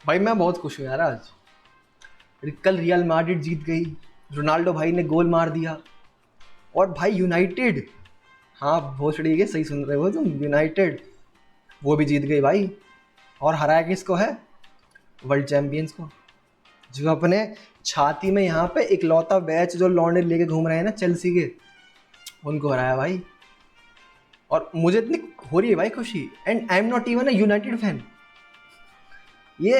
भाई मैं बहुत खुश हूँ यार आज। कल रियल मैड्रिड जीत गई, रोनाल्डो भाई ने गोल मार दिया। और भाई यूनाइटेड, हाँ भोसड़ी के सही सुन रहे हो तुम, यूनाइटेड वो भी जीत गई भाई। और हराया किसको है? वर्ल्ड चैंपियंस को। जो अपने छाती में यहाँ पे इकलौता बैच जो लौंडे लेके घूम रहे हैं ना चेल्सी के, उनको हराया भाई। और मुझे इतनी हो रही है भाई खुशी, and I am not even a United fan. ये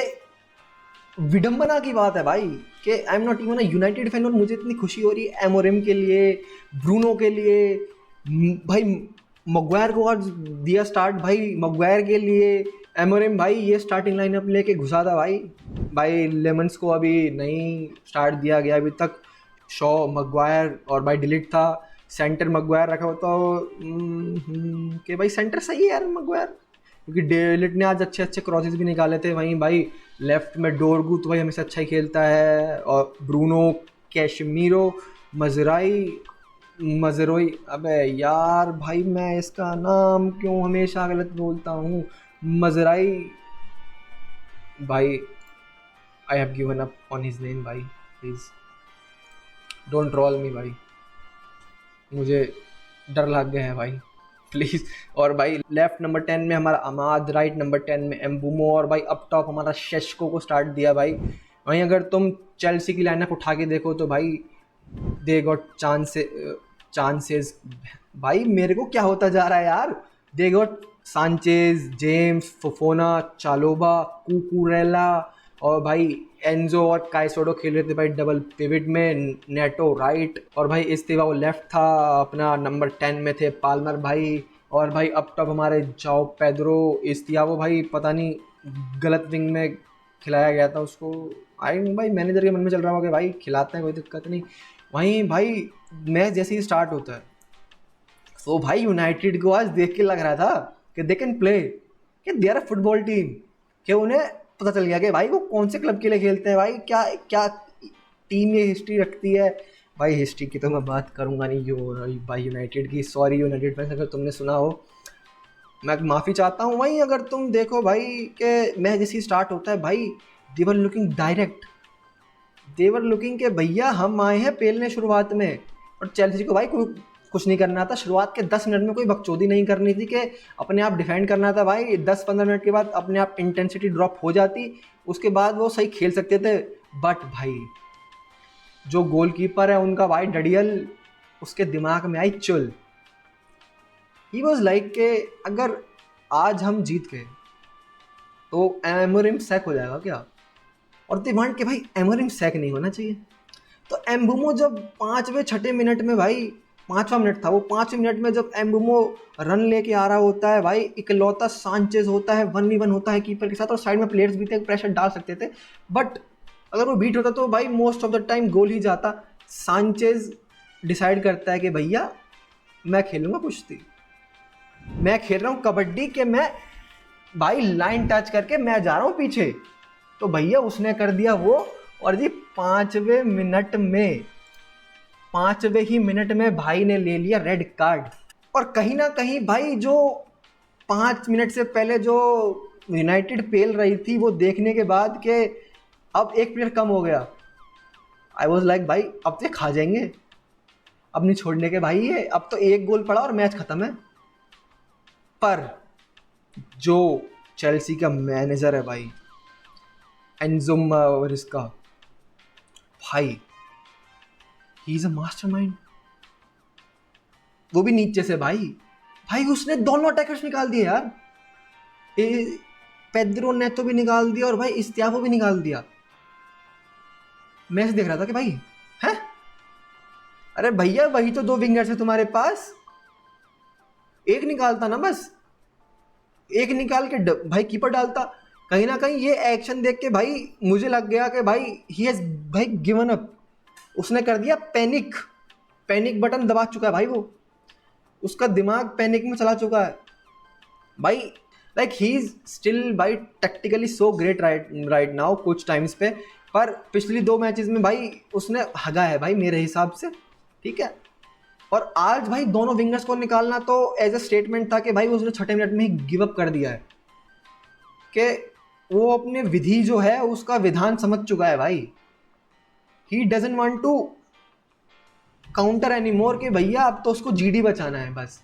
विडंबना की बात है भाई कि आई am not even a United fan और मुझे इतनी खुशी हो रही है एमोरिम के लिए, ब्रूनो के लिए। भाई मगवायर को आज दिया स्टार्ट, भाई मगवायर के लिए एमोरिम भाई ये स्टार्टिंग लाइनअप लेके घुसा था भाई। भाई लेमंस को अभी नहीं स्टार्ट दिया गया अभी तक। शॉ, मगवायर और भाई डिलीट था। सेंटर मगवायर रखा होता कि भाई सेंटर सही है यार मगवायर, क्योंकि डेलिट ने आज अच्छे अच्छे क्रॉसेस भी निकाले थे। वहीं भाई लेफ्ट में डोरगू तो भाई हमेशा अच्छा ही खेलता है, और ब्रूनो, कैशमीरो, मजराई, मजरोई, अबे यार भाई मैं इसका नाम क्यों हमेशा गलत बोलता हूँ, मजराई। भाई I have given up on his name भाई, प्लीज़ डोंट ट्रोल मी भाई, मुझे डर लग गया है भाई प्लीज़। और भाई लेफ्ट नंबर 10 में हमारा अमाद, राइट नंबर 10 में एम्बुमो, और भाई अप टॉप हमारा शेस्को को स्टार्ट दिया भाई। वहीं अगर तुम चेल्सी की लाइनअप उठा के देखो तो भाई दे गॉट चांसेस। भाई मेरे को क्या होता जा रहा है यार, they got Sanchez, James, Fofana, Chalobah, Cucurella, और भाई एंजो और काइसोडो खेल रहे थे भाई डबल पिविट में। नेटो राइट, और भाई इस्तीवा वो लेफ्ट था, अपना नंबर 10 में थे पाल्मर भाई। और भाई अप टॉप हमारे जाओ पेद्रो, इस्तियावो भाई पता नहीं गलत विंग में खिलाया गया था उसको। आई भाई मैनेजर के मन में चल रहा होगा कि भाई खिलाते हैं कोई दिक्कत नहीं। वहीं भाई मैच जैसे ही स्टार्ट होता है तो भाई यूनाइटेड को आज देख के लग रहा था कि दे कैन प्ले, कि they are a football team, कि उन्हें पता चल गया कि भाई वो कौन से क्लब के लिए खेलते हैं, भाई क्या क्या टीम ये हिस्ट्री रखती है। भाई हिस्ट्री की तो मैं बात करूंगा नहीं भाई यूनाइटेड की, सॉरी यूनाइटेड फैंस अगर तुमने सुना हो, मैं माफ़ी चाहता हूँ। वहीं अगर तुम देखो भाई कि मैच जैसे स्टार्ट होता है भाई, they're looking direct, they're looking के भैया हम आए हैं पेलने शुरुआत में। और चेल्सी को भाई कुछ नहीं करना था, शुरुआत के 10 मिनट में कोई बकचोदी नहीं करनी थी कि अपने आप डिफेंड करना था भाई। 10-15 मिनट के बाद अपने आप इंटेंसिटी ड्रॉप हो जाती, उसके बाद वो सही खेल सकते थे। बट भाई जो गोलकीपर है उनका भाई डडियल, उसके दिमाग में आई चुल। ही वॉज लाइक के अगर आज हम जीत गए तो एमोरिम सैक हो जाएगा क्या, और दे वांट के भाई एमोरिम सैक नहीं होना चाहिए। तो एम्बुमो जब 5वें-6 मिनट में भाई, 5वां मिनट था वो, 5वें मिनट में जब एम्बुमो रन लेके आ रहा होता है भाई, इकलौता सांचेज होता है, 1v1 होता है कीपर के साथ, और साइड में प्लेयर्स भी थे, प्रेशर डाल सकते थे। बट अगर वो बीट होता तो भाई most of the time goal ही जाता। सांचेज डिसाइड करता है कि भैया मैं खेलूंगा कुश्ती, मैं खेल रहा हूँ कबड्डी, के मैं भाई लाइन टच करके मैं जा रहा हूँ पीछे। तो भैया उसने कर दिया वो, और जी 5वें मिनट में, 5वें ही मिनट में भाई ने ले लिया रेड कार्ड। और कहीं ना कहीं भाई जो 5 मिनट से पहले जो यूनाइटेड पेल रही थी वो देखने के बाद के अब एक प्लेयर कम हो गया, आई वॉज लाइक भाई अब तो खा जाएंगे, अब नहीं छोड़ने के भाई ये, अब तो एक गोल पड़ा और मैच खत्म है। पर जो चेल्सी का मैनेजर है भाई एंजो मारिस्का, भाई ही इज अ मास्टरमाइंड। वो भी नीचे से भाई, भाई उसने दोनों अटैकर्स निकाल दिए यार, पेद्रो नेतो भी निकाल दिया और भाई इस्तियाफो भी निकाल दिया। मैं देख रहा था कि भाई है, अरे भैया वही तो 2 विंगर्स है तुम्हारे पास, एक निकालता ना बस, एक निकाल के भाई कीपर डालता। कहीं ना कहीं ये एक्शन देख के भाई मुझे लग गया कि भाई ही हैज भाई गिवन अप, उसने कर दिया पैनिक, पैनिक बटन दबा चुका है भाई वो, उसका दिमाग पैनिक में चला चुका है भाई। लाइक ही इज स्टिल भाई tactically so great right now कुछ टाइम्स पे, पर पिछली 2 मैचेस में भाई उसने हगा है भाई मेरे हिसाब से, ठीक है। और आज भाई दोनों विंगर्स को निकालना तो एज अ स्टेटमेंट था कि भाई उसने 6 मिनट में ही गिव अप कर दिया है कि वो अपने विधि जो है उसका विधान समझ चुका है भाई। He doesn't want to counter any more कि भैया अब तो उसको जीडी बचाना है बस।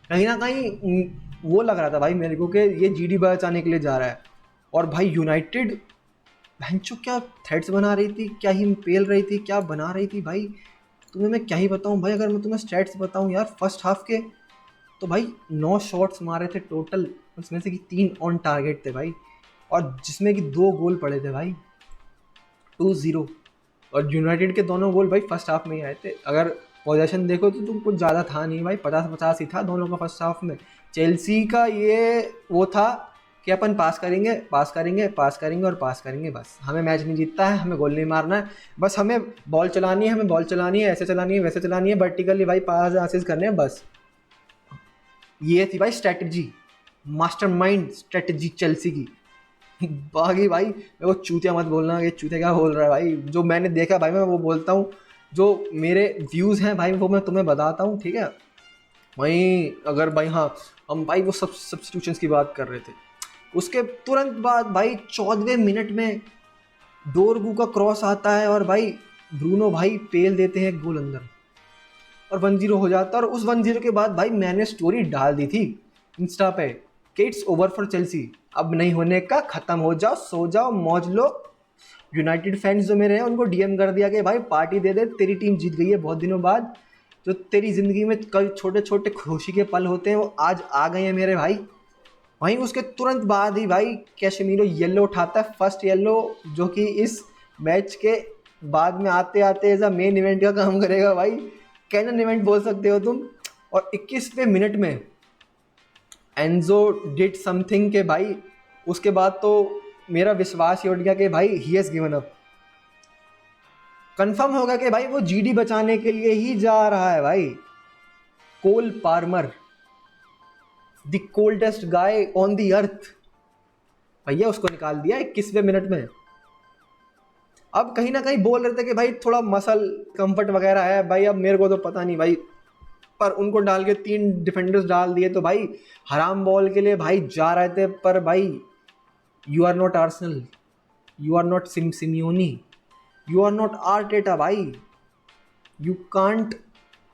कहीं ना कहीं वो लग रहा था भाई मेरे को कि ये जीडी बचाने के लिए जा रहा है। और भाई यूनाइटेड भैंचो क्या थ्रेड्स बना रही थी, क्या ही पेल रही थी, क्या बना रही थी भाई, तुम्हें मैं क्या ही बताऊं भाई। अगर मैं तुम्हें स्टैट्स बताऊं यार फर्स्ट हाफ के, तो भाई 9 शॉट्स मारे थे टोटल, उसमें से कि 3 ऑन टारगेट थे भाई, और जिसमें कि 2 गोल पड़े थे भाई, 2-0। और यूनाइटेड के दोनों गोल भाई फर्स्ट हाफ में ही आए थे। अगर पोजीशन देखो तो तुम कुछ ज़्यादा था नहीं भाई, 50-50 ही था दोनों का फर्स्ट हाफ में। चेल्सी का ये वो था कि अपन पास करेंगे पास करेंगे पास करेंगे और पास करेंगे, बस हमें मैच नहीं जीतता है, हमें गोल नहीं मारना है, बस हमें बॉल चलानी है, हमें बॉल चलानी है, ऐसे चलानी है वैसे चलानी है, वर्टिकली भाई पास असिस्ट करने हैं बस। ये थी भाई स्ट्रेटजी, मास्टरमाइंड स्ट्रेटजी चेल्सी की। बाकी भाई मेरे को चूतिया मत बोलना कि चूतिया क्या बोल रहा है भाई, जो मैंने देखा भाई मैं वो बोलता हूँ, जो मेरे व्यूज़ हैं भाई वो मैं तुम्हें बताता हूँ, ठीक है। वहीं अगर भाई हाँ हम भाई वो सब सब्स्टिट्यूशंस की बात कर रहे थे, उसके तुरंत बाद भाई 14वें मिनट में डोरगू का क्रॉस आता है और भाई ब्रूनो भाई पेल देते हैं गोल अंदर और 1-0 हो जाता है। और उस 1-0 के बाद भाई मैंने स्टोरी डाल दी थी इंस्टा पे कि इट्स ओवर फॉर चेल्सी, अब नहीं होने का, खत्म हो जाओ, सो जाओ, मौज लो। यूनाइटेड फैंस जो मेरे हैं उनको डीएम कर दिया कि भाई पार्टी दे दे, तेरी टीम जीत गई है बहुत दिनों बाद, जो तेरी ज़िंदगी में कई छोटे छोटे खुशी के पल होते हैं वो आज आ गए हैं मेरे भाई। वहीं उसके तुरंत बाद ही भाई कैशमीरो येलो उठाता है, फर्स्ट येलो, जो कि इस मैच के बाद में आते आते एज अ मेन इवेंट का काम करेगा भाई, कैनन इवेंट बोल सकते हो तुम। और 21वें मिनट में एंजो डिड समथिंग के भाई, उसके बाद तो मेरा विश्वास ही उठ गया कि भाई he has given up, confirm होगा कि भाई वो जीडी बचाने के लिए ही जा रहा है भाई। Cole Palmer, the coldest guy on the earth, भैया उसको निकाल दिया 21वें मिनट में। अब कहीं ना कहीं बोल रहे थे कि भाई थोड़ा मसल कंफर्ट वगैरह है भाई, अब मेरे को तो पता नहीं भाई, पर उनको डाल के 3 डिफेंडर्स डाल दिए तो भाई हराम बॉल के लिए भाई जा रहे थे। पर भाई you are not Arsenal, you are not Simeone, you are not Arteta भाई, यू कांट,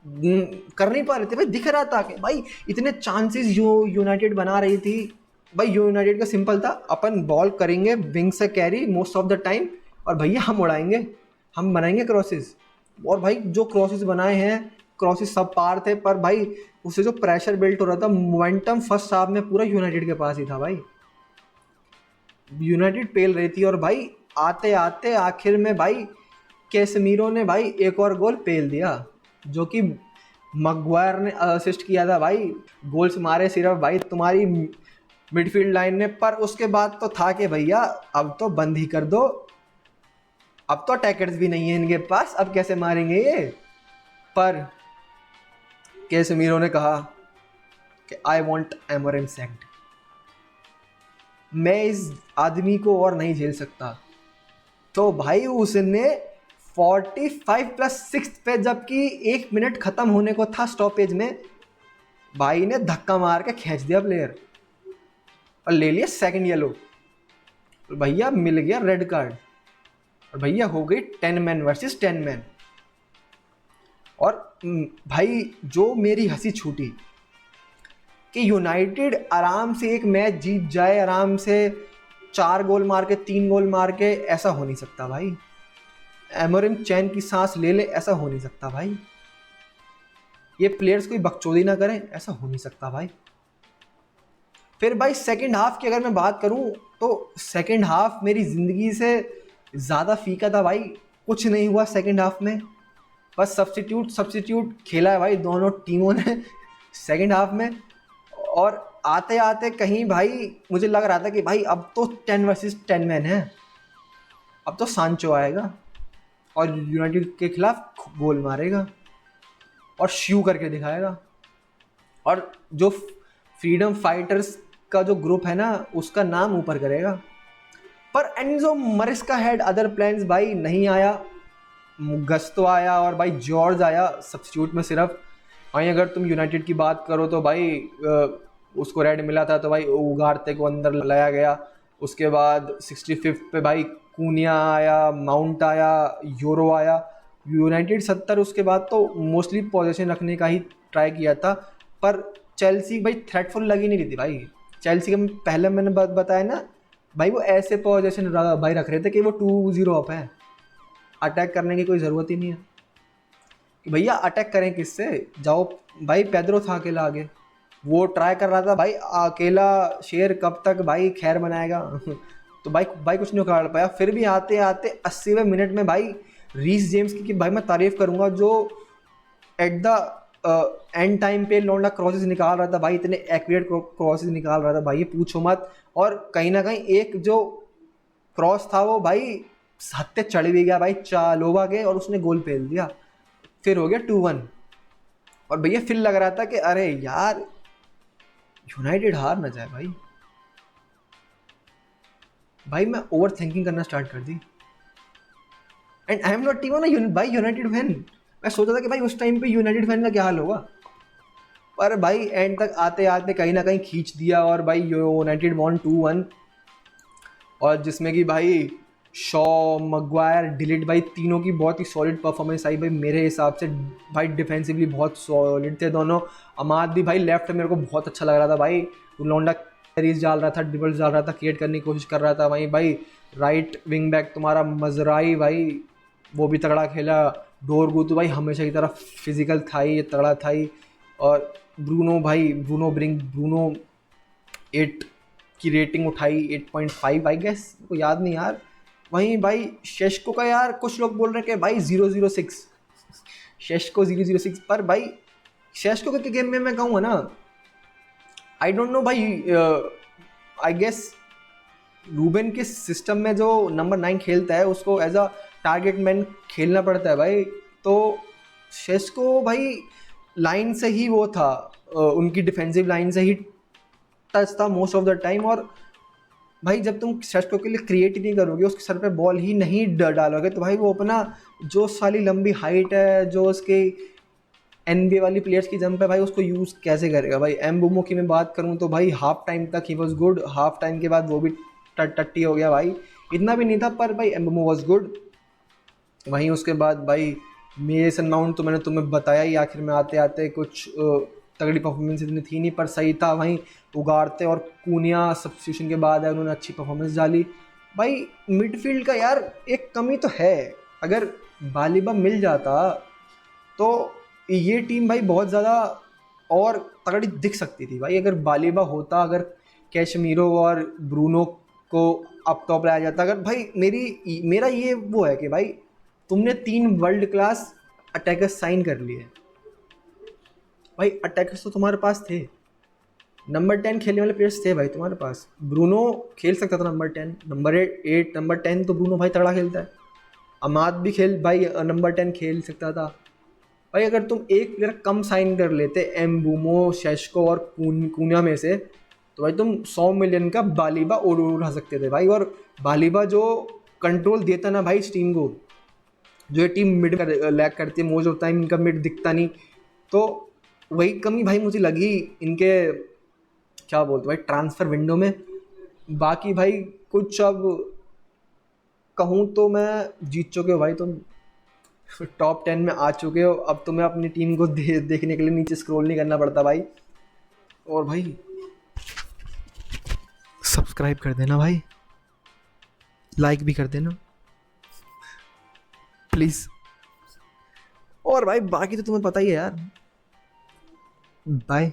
कर नहीं पा रहे थे भाई। दिख रहा था कि भाई इतने चांसेस जो यूनाइटेड बना रही थी भाई, यूनाइटेड का सिंपल था, अपन बॉल करेंगे विंग से carry most of the time और भैया हम उड़ाएंगे, हम बनाएंगे क्रॉसेस। और भाई जो क्रॉसेस बनाए हैं, क्रॉसेस सब पार थे, पर भाई उससे जो प्रेशर बिल्ट हो रहा था, मोमेंटम फर्स्ट हाफ में पूरा यूनाइटेड के पास ही था भाई। यूनाइटेड पेल रही थी और भाई आते आते आखिर में भाई कैसेमीरो ने भाई एक और गोल पेल दिया, जो कि मगवायर ने असिस्ट किया था भाई। गोल्स मारे सिर्फ भाई तुम्हारी मिडफील्ड लाइन ने, पर उसके बाद तो था कि भैया अब तो बंद ही कर दो, अब तो अटैकर्स भी नहीं है इनके पास, अब कैसे मारेंगे ये। पर कैसेमीरो ने कहा कि आई वॉन्ट एमोरिम सैक्ड, मैं इस आदमी को और नहीं झेल सकता। तो भाई उसने 45+6 पे, जबकि 1 मिनट खत्म होने को था स्टॉपेज में, भाई ने धक्का मार के खींच दिया प्लेयर और ले लिया सेकंड येलो। तो भैया मिल गया रेड कार्ड और भैया हो गई 10 मैन वर्सेस 10 मैन। और भाई जो मेरी हंसी छूटी कि यूनाइटेड आराम से एक मैच जीत जाए, आराम से 4 गोल मार के 3 गोल मार के, ऐसा हो नहीं सकता भाई। एमोरिम चैन की सांस ले ले, ऐसा हो नहीं सकता भाई। ये प्लेयर्स कोई बकचोदी ना करें, ऐसा हो नहीं सकता भाई। फिर भाई सेकंड हाफ की अगर मैं बात करूं तो सेकंड हाफ मेरी ज़िंदगी से ज़्यादा फीका था भाई। कुछ नहीं हुआ सेकंड हाफ में, बस सब्स्टिट्यूट खेला है भाई दोनों टीमों ने सेकंड हाफ में। और आते आते कहीं भाई मुझे लग रहा था कि भाई अब तो 10 वर्सेस 10 मैन है, अब तो सांचो आएगा और यूनाइटेड के खिलाफ गोल मारेगा और शू करके दिखाएगा, और जो फ्रीडम फाइटर्स का जो ग्रुप है ना उसका नाम ऊपर करेगा। पर एनजो मरिस्का हैड अदर प्लान्स भाई, नहीं आया। गस्तो आया और भाई जॉर्ज आया सब्स्टिट्यूट में सिर्फ। वहीं अगर तुम यूनाइटेड की बात करो तो भाई उसको रेड मिला था तो भाई उगारते को अंदर लाया गया, उसके बाद 65 पे भाई कूनिया आया, माउंट आया, यूरो आया। यूनाइटेड 70 उसके बाद तो मोस्टली पोजीशन रखने का ही ट्राई किया था, पर चेल्सी भाई थ्रेटफुल लगी नहीं रही थी भाई। चेल्सी के पहले मैंने बताया ना भाई, वो ऐसे पोजीशन भाई रख रहे थे कि वो 2-0 अप है, अटैक करने की कोई ज़रूरत ही नहीं है कि भैया अटैक करें किससे, जाओ भाई। पेद्रो था अकेला आगे, वो ट्राई कर रहा था भाई, अकेला शेर कब तक भाई खैर बनाएगा तो भाई कुछ नहीं उखाड़ पाया। फिर भी आते आते 80वें मिनट में भाई रीस जेम्स की भाई मैं तारीफ करूंगा, जो एट द एंड टाइम पे लौंडा क्रॉसेस निकाल रहा था भाई, इतने एक्यूरेट क्रॉसेस निकाल रहा था भाई, ये पूछो मत। और कहीं ना कहीं एक जो क्रॉस था वो भाई हत्ते चढ़ भी गया भाई चालोबा के, और उसने गोल फेल दिया। फिर हो गया 2-1। और भैया फिर लग रहा था कि अरे यार यूनाइटेड हार ना जाए भाई। भाई मैं ओवर थिंकिंग करना स्टार्ट कर दी, and I am not even भाई यूनाइटेड फैन। मैं सोचा था कि भाई उस टाइम पे यूनाइटेड फैन का क्या हाल होगा, पर भाई एंड तक आते आते कहीं ना कहीं खींच दिया, और भाई यूनाइटेड वॉन 2-1। और जिसमें कि भाई शॉ, मगवायर, डिलीट भाई तीनों की बहुत ही सॉलिड परफॉर्मेंस आई भाई मेरे हिसाब से। भाई डिफेंसिवली बहुत सॉलिड थे दोनों। अमाद भी भाई लेफ्ट मेरे को बहुत अच्छा लग रहा था भाई, लोंडा कैरीज डाल रहा था, ड्रिबल्स डाल रहा था, क्रिएट करने की कोशिश कर रहा था भाई। राइट विंग बैक तुम्हारा मजराई भाई, वो भी तगड़ा खेला। डोरगू तो भाई हमेशा की तरह फिजिकल था ही, तगड़ा था ही। और ब्रूनो भाई, ब्रूनो 8 की रेटिंग उठाई, 8.5 आई गेस, को याद नहीं यार। वहीं भाई शेष्को का यार कुछ लोग बोल रहे हैं कि भाई 006, शेष्को 006, पर भाई शेष्को के गेम में मैं कहूँगा ना, आई डोंट नो भाई, आई गेस रूबेन के सिस्टम में जो नंबर 9 खेलता है उसको एज अ टारगेट मैन खेलना पड़ता है भाई। तो शेष्को भाई लाइन से ही वो था, उनकी डिफेंसिव लाइन से ही टच था मोस्ट ऑफ द टाइम। और भाई जब तुम शेष्को के लिए क्रिएट ही नहीं करोगे, उसके सर पे बॉल ही नहीं डालोगे, तो भाई वो अपना जो साली लंबी हाइट है, जो उसके NBA वाली प्लेयर्स की जंप है भाई, उसको यूज़ कैसे करेगा भाई। एम्बुमो की मैं बात करूँ तो भाई हाफ टाइम तक he was good, half time के बाद वो भी टट्टी हो गया भाई, इतना भी नहीं था, पर भाई एम्बुमो वॉज गुड। वहीं उसके बाद भाई मेसन माउंट तो मैंने तुम्हें बताया ही, आखिर में आते आते कुछ तगड़ी परफॉर्मेंस इतनी थी नहीं, पर सही था। वहीं उगारते और कूनिया सब्स्टिट्यूशन के बाद है, उन्होंने अच्छी परफॉर्मेंस डाली भाई। मिडफील्ड का यार एक कमी तो है, अगर बालिबा मिल जाता तो ये टीम भाई बहुत ज़्यादा और तगड़ी दिख सकती थी भाई। अगर बालिबा होता, अगर कैशमीरो और ब्रूनो को अप टॉप लाया जाता, अगर भाई मेरा ये वो है कि भाई तुमने 3 वर्ल्ड क्लास अटैकर्स साइन कर लिए भाई, अटैकर्स तो तुम्हारे पास थे, नंबर 10 खेलने वाले प्लेयर्स थे भाई तुम्हारे पास। ब्रूनो खेल सकता था नंबर 10, नंबर 8, नंबर 10 तो ब्रूनो भाई तगड़ा खेलता है। अमाद भी खेल भाई नंबर 10 खेल सकता था भाई। अगर तुम एक प्लेयर कम साइन कर लेते एम्बुमो, शेष्को और कूनिया में से, तो भाई तुम 100 मिलियन का बालिबा उड़ा सकते थे भाई। और बालिबा जो कंट्रोल देता ना भाई इस टीम को, जो ये टीम मिड लैक करती है मोस्ट ऑफ टाइम, इनका मिड दिखता नहीं, तो वही कमी भाई मुझे लगी इनके क्या बोलते भाई ट्रांसफ़र विंडो में। बाकी भाई कुछ अब कहूँ तो मैं जीत चुके हो भाई तुम, टॉप 10 में आ चुके हो। अब तुम्हें अपनी टीम को देखने के लिए नीचे स्क्रॉल नहीं करना पड़ता भाई। और भाई सब्सक्राइब कर देना भाई, लाइक भी कर देना प्लीज़। और भाई बाकी तो तुम्हें पता ही है यार। बाय।